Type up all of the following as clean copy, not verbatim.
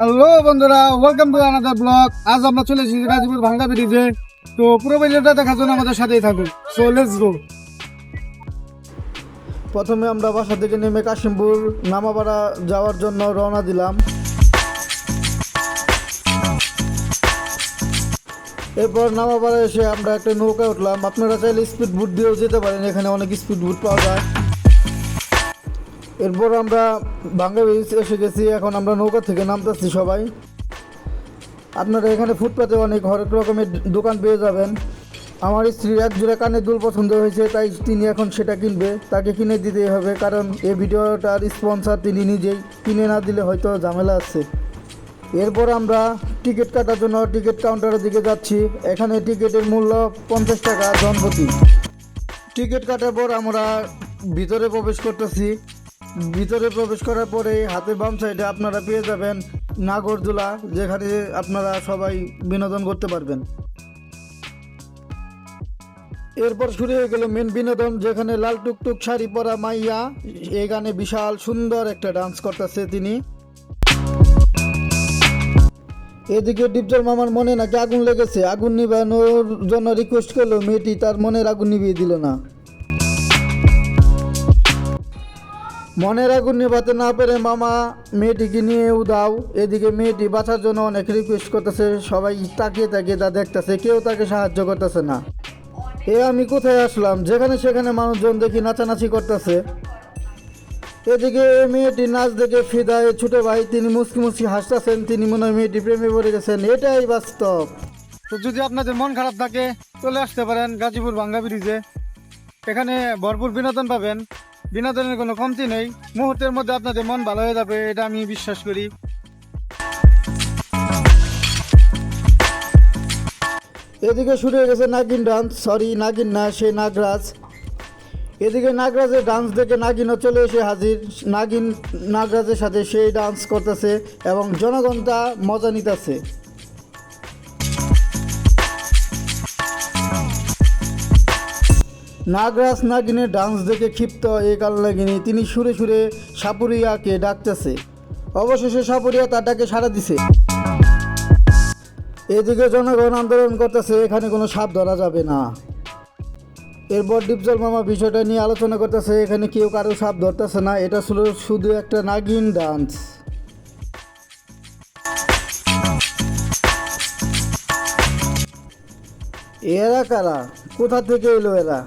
Hello বন্ধুরা, welcome to another blog. আজ আমরা চলে এসেছি গাজীপুর ভাঙ্গা ব্রিজে। তো পুরো ভিডিওটা দেখার জন্য আমাদের সাথেই থাকুন। So let's go. প্রথমে আমরা বাসা থেকে নেমে কাশিমপুর নামাপাড়া যাওয়ার জন্য রওনা দিলাম। এরপর নামাপাড়া এসে আমরা একটা নৌকা উঠলাম। আপনারা চাইলে স্পিড বোট দিয়েও যেতে পারেন, এখানে অনেক স্পিড বোট পাওয়া যায়। এরপর আমরা ভাঙ্গা ব্রিজ এসে গেছি, এখন আমরা নৌকা থেকে নামতেছি সবাই। আপনারা এখানে ফুটপাতে অনেক হরেক রকমের দোকান পেয়ে যাবেন। আমার স্ত্রীর এক জোড়া কানের দুল পছন্দ হয়েছে, তাই তিনি এখন সেটা কিনবে। তাকে কিনে দিতেই হবে, কারণ এই ভিডিওটার স্পন্সর তিনি নিজেই। কিনে না দিলে হয়তো ঝামেলা আছে। এরপর আমরা টিকিট কাটার জন্য টিকিট কাউন্টারের দিকে যাচ্ছি। এখানে টিকিটের মূল্য 50 টাকা জনপ্রতি। টিকিট কাটার পর আমরা ভিতরে প্রবেশ করতেছি। ভিতরে প্রবেশ করার পরে হাতের বাম সাইডে আপনারা পেয়ে যাবেন নাগরদোলা, যেখানে আপনারা সবাই বিনোদন করতে পারবেন। এরপর শুরু হয়ে গেল মেন বিনোদন, যেখানে লাল টুকটুক শাড়ি পরা মাইয়া এই গানে বিশাল সুন্দর একটা ডান্স করতেছে তিনি। এদিকে ডিপজল মামার মনে নাকি আগুন লেগেছে, আগুন নিবানোর জন্য রিকোয়েস্ট করলো মেয়েটি, তার মনের আগুন নিভিয়ে দিল না। মনের আগুন নিভাতে না পেরে মামা মেয়েটিকে নিয়ে উদাও। এদিকে মেয়েটি বাঁচার জন্য অনেক রিকোয়েস্ট করতেছে, সবাই তাকিয়ে তাকিয়ে তা দেখতেছে, কেউ তাকে সাহায্য করতেছে না। আমি কোথায় আসলাম, যেখানে সেখানে মানুষজন দেখি নাচানাচি করতেছে। এদিকে মেয়েটির নাচ দেখে ফিদায় ছোট ভাই, তিনি মুসকি মুসকি হাসতেছেন, তিনি মনে হয় মেয়েটি প্রেমে পড়ে গেছেন। এটাই বাস্তব। তো যদি আপনাদের মন খারাপ থাকে চলে আসতে পারেন গাজীপুর ভাঙ্গা ব্রিজে। এখানে ভরপুর বিনোদন পাবেন, বিনোদনের কোনো কমতি নেই। মুহূর্তের মধ্যে আপনাদের মন ভালো হয়ে যাবে, এটা আমি বিশ্বাস করি। এদিকে শুরু হয়ে গেছে নাগিন ডান্স, সরি নাগিন না, সে নাগরাজ। এদিকে নাগরাজের ডান্স দেখে নাগিনও চলে এসে হাজির। নাগিন নাগরাজের সাথে সেই ডান্স করতেছে এবং জনগণ তা মজা নিতেছে। নাগরাজ নাগিনের ডান্স দেখে ক্ষিপ্ত এই কাল নাগিনী, তিনি সুরে সুরে সাপুরিয়াকে ডাকতেছে। অবশেষে সাপুরিয়া তার ডাকে সাড়া দিছে। এদিকে জনগণ আন্দোলন করতেছে, এখানে কোনো সাপ ধরা যাবে না। এরপর ডিপজল মামা বিষয়টা নিয়ে আলোচনা করতেছে, এখানে কেউ কারো সাপ ধরতেছে না, এটা ছিল শুধু একটা নাগিন ডান্স। এরা কারা, কোথা থেকে এলো এরা?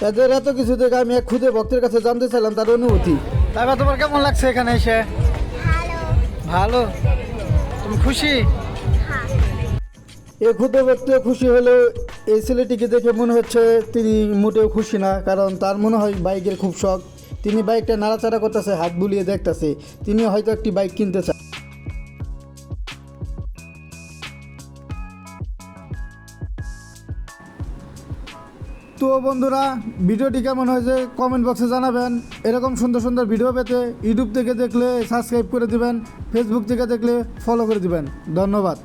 এদের এত কিছু থেকে আমি এক খুদে ভক্তের কাছে জানতে চাইলাম তার অনুভূতি। তারপর তোমার কেমন লাগছে এখানে এসে? ভালো। তুমি খুশি? এই খুদে ভক্ত খুশি হলেও এই ছেলেটিকে দেখে মনে হচ্ছে তিনি মোটেও খুশি না, কারণ তার মনে হয় বাইকের খুব শখ। তিনি বাইকটা নাড়াচাড়া করতেছে, হাত বুলিয়ে দেখতেছে, তিনি হয়তো একটি বাইক কিনতে চান। তো বন্ধুরা, ভিডিওটি কেমন হয়েছে কমেন্ট বক্সে জানাবেন। এরকম সুন্দর সুন্দর ভিডিও পেতে ইউটিউব থেকে দেখলে সাবস্ক্রাইব করে দিবেন, ফেসবুক থেকে দেখলে ফলো করে দিবেন। ধন্যবাদ।